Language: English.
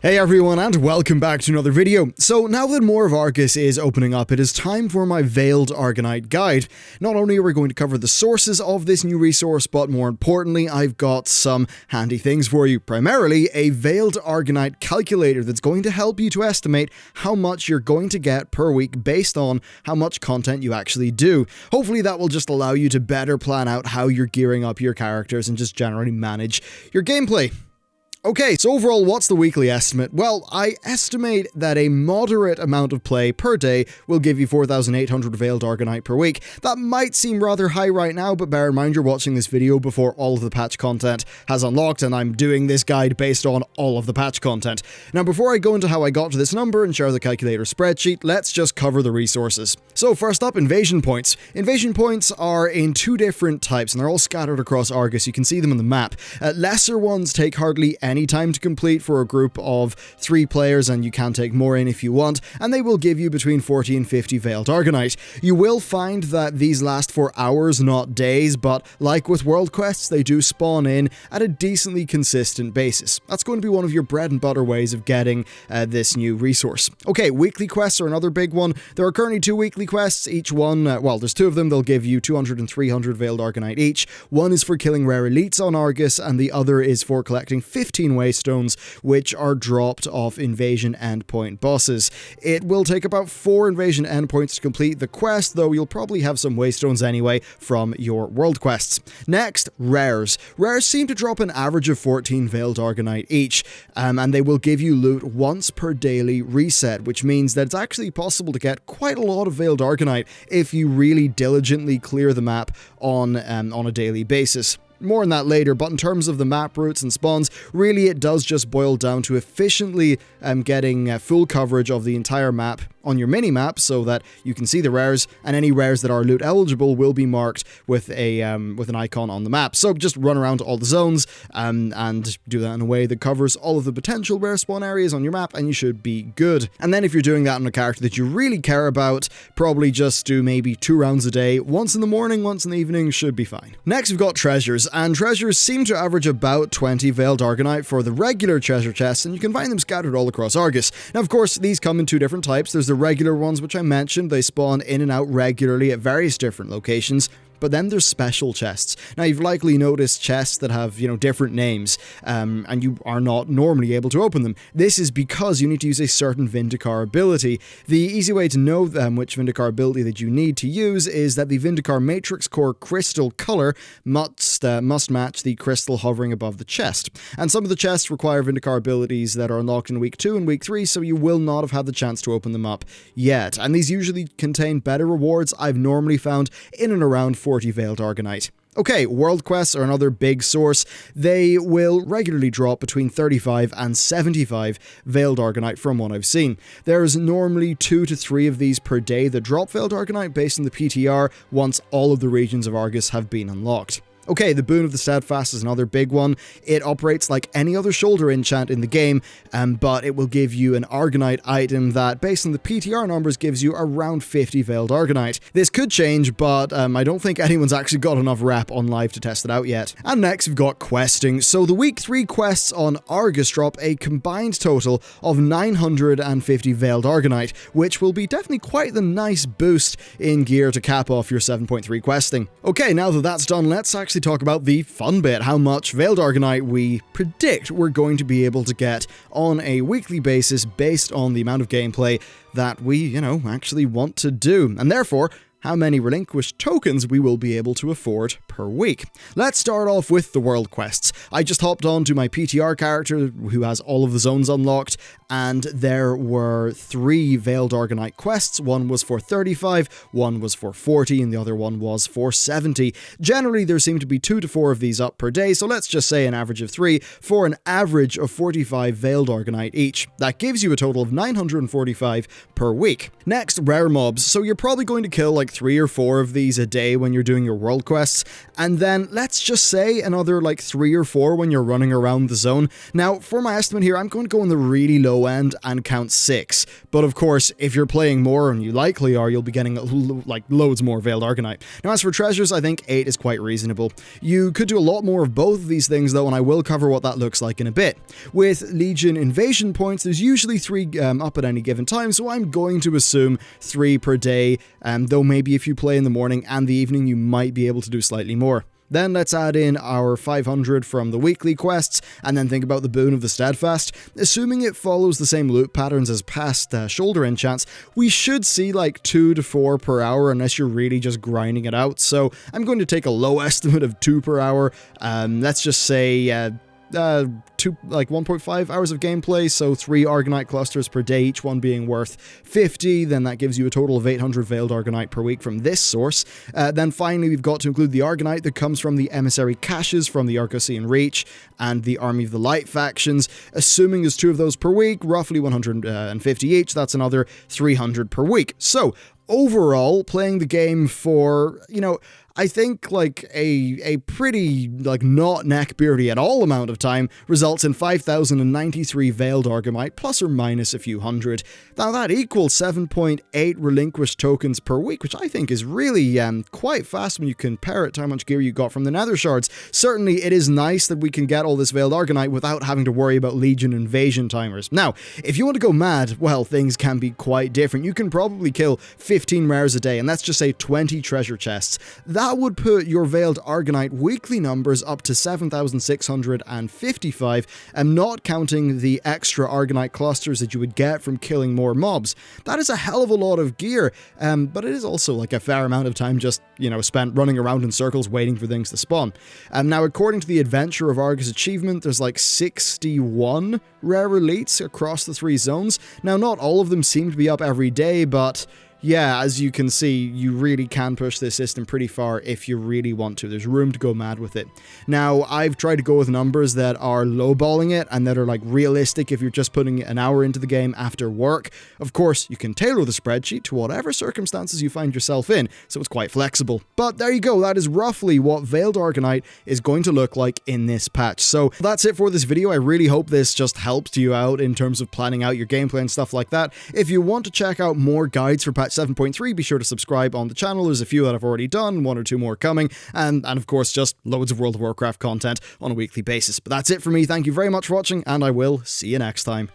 Hey everyone, and welcome back to another video. So now that more of Argus is opening up, it is time for my Veiled Argunite guide. Not only are we going to cover the sources of this new resource, but more importantly, I've got some handy things for you. Primarily, a Veiled Argunite calculator that's going to help you to estimate how much you're going to get per week based on how much content you actually do. Hopefully that will just allow you to better plan out how you're gearing up your characters and just generally manage your gameplay. Okay, so overall, what's the weekly estimate? Well, I estimate that a moderate amount of play per day will give you 4,800 Veiled Argunite per week. That might seem rather high right now, but bear in mind you're watching this video before all of the patch content has unlocked, and I'm doing this guide based on all of the patch content. Now, before I go into how I got to this number and share the calculator spreadsheet, let's just cover the resources. So first up, invasion points. Invasion points are in two different types, and they're all scattered across Argus. You can see them on the map. Lesser ones take hardly any time to complete for a group of 3 players, and you can take more in if you want, and they will give you between 40 and 50 Veiled Argunite. You will find that these last for hours, not days, but like with world quests, they do spawn in at a decently consistent basis. That's going to be one of your bread and butter ways of getting this new resource. Okay, weekly quests are another big one. There are currently 2 weekly quests. Each one, well, there's 2 of them. They'll give you 200 and 300 Veiled Argunite each. One is for killing rare elites on Argus, and the other is for collecting 15 waystones, which are dropped off invasion endpoint bosses. It will take about 4 invasion endpoints to complete the quest, though you'll probably have some waystones anyway from your world quests. Next, rares. Rares seem to drop an average of 14 Veiled Argunite each, and they will give you loot once per daily reset, which means that it's actually possible to get quite a lot of Veiled Argunite if you really diligently clear the map on a daily basis. More on that later, but in terms of the map routes and spawns, really it does just boil down to efficiently getting full coverage of the entire map on your mini-map so that you can see the rares, and any rares that are loot eligible will be marked with an icon on the map. So just run around to all the zones and do that in a way that covers all of the potential rare spawn areas on your map, and you should be good. And then if you're doing that on a character that you really care about, probably just do maybe 2 rounds a day, once in the morning, once in the evening, should be fine. Next we've got treasures, and treasures seem to average about 20 Veiled Argunite for the regular treasure chests, and you can find them scattered all across Argus. Now of course these come in 2 different types. There's the regular ones, which I mentioned. They spawn in and out regularly at various different locations. But then there's special chests. Now, you've likely noticed chests that have, different names, and you are not normally able to open them. This is because you need to use a certain Vindicar ability. The easy way to know which Vindicar ability that you need to use is that the Vindicar Matrix Core crystal color must match the crystal hovering above the chest. And some of the chests require Vindicar abilities that are unlocked in week 2 and week 3, so you will not have had the chance to open them up yet. And these usually contain better rewards. I've normally found in and around 40 Veiled Argunite. Okay, world quests are another big source. They will regularly drop between 35 and 75 Veiled Argunite from what I've seen. There's normally 2 to 3 of these per day that drop Veiled Argunite based on the PTR once all of the regions of Argus have been unlocked. Okay, the Boon of the Steadfast is another big one. It operates like any other shoulder enchant in the game, but it will give you an Argunite item that, based on the PTR numbers, gives you around 50 Veiled Argunite. This could change, but I don't think anyone's actually got enough rep on live to test it out yet. And next, we've got questing. So the week 3 quests on Argus drop a combined total of 950 Veiled Argunite, which will be definitely quite the nice boost in gear to cap off your 7.3 questing. Okay, now that that's done, let's actually talk about the fun bit, how much Veiled Argunite we predict we're going to be able to get on a weekly basis based on the amount of gameplay that we, actually want to do, and therefore how many relinquished tokens we will be able to afford per week. Let's start off with the world quests. I just hopped onto my PTR character who has all of the zones unlocked, and there were 3 Veiled Argunite quests. One was for 35, one was for 40, and the other one was for 70. Generally, there seem to be 2 to 4 of these up per day, so let's just say an average of 3 for an average of 45 Veiled Argunite each. That gives you a total of 945 per week. Next, rare mobs. So you're probably going to kill like 3 or 4 of these a day when you're doing your world quests, and then let's just say another like 3 or 4 when you're running around the zone. Now, for my estimate here, I'm going to go on the really low low end and count 6. But of course, if you're playing more, and you likely are, you'll be getting like loads more Veiled Argunite. Now as for treasures, I think 8 is quite reasonable. You could do a lot more of both of these things though, and I will cover what that looks like in a bit. With Legion invasion points, there's usually 3 up at any given time, so I'm going to assume 3 per day, though maybe if you play in the morning and the evening, you might be able to do slightly more. Then let's add in our 500 from the weekly quests, and then think about the boon of the Steadfast. Assuming it follows the same loot patterns as past shoulder enchants, we should see like 2 to 4 per hour unless you're really just grinding it out. So I'm going to take a low estimate of 2 per hour. Let's just say 1.5 hours of gameplay, so 3 Argunite clusters per day, each one being worth 50, then that gives you a total of 800 Veiled Argunite per week from this source. Then finally, we've got to include the Argunite that comes from the Emissary caches from the Argosian Reach and the Army of the Light factions. Assuming there's 2 of those per week, roughly 150 each, that's another 300 per week. So, overall, playing the game for, I think like a pretty not neckbeardy at all amount of time results in 5,093 Veiled Argunite plus or minus a few hundred. Now that equals 7.8 relinquished tokens per week, which I think is really quite fast when you compare it to how much gear you got from the Nether Shards. Certainly it is nice that we can get all this Veiled Argunite without having to worry about Legion invasion timers. Now, if you want to go mad, well, things can be quite different. You can probably kill 15 rares a day, and let's just say 20 treasure chests. That would put your Veiled Argunite weekly numbers up to 7,655, and not counting the extra Argunite clusters that you would get from killing more mobs. That is a hell of a lot of gear, but it is also like a fair amount of time just, spent running around in circles waiting for things to spawn. Now, according to the Adventure of Argus achievement, there's like 61 rare elites across the 3 zones. Now, not all of them seem to be up every day, but yeah, as you can see, you really can push this system pretty far if you really want to. There's room to go mad with it. Now, I've tried to go with numbers that are lowballing it and that are like realistic if you're just putting an hour into the game after work. Of course, you can tailor the spreadsheet to whatever circumstances you find yourself in, so it's quite flexible. But there you go, that is roughly what Veiled Argunite is going to look like in this patch. So that's it for this video. I really hope this just helps you out in terms of planning out your gameplay and stuff like that. If you want to check out more guides for patch 7.3, be sure to subscribe on the channel. There's a few that I've already done, 1 or 2 more coming, and of course just loads of World of Warcraft content on a weekly basis. But that's it for me. Thank you very much for watching, and I will see you next time.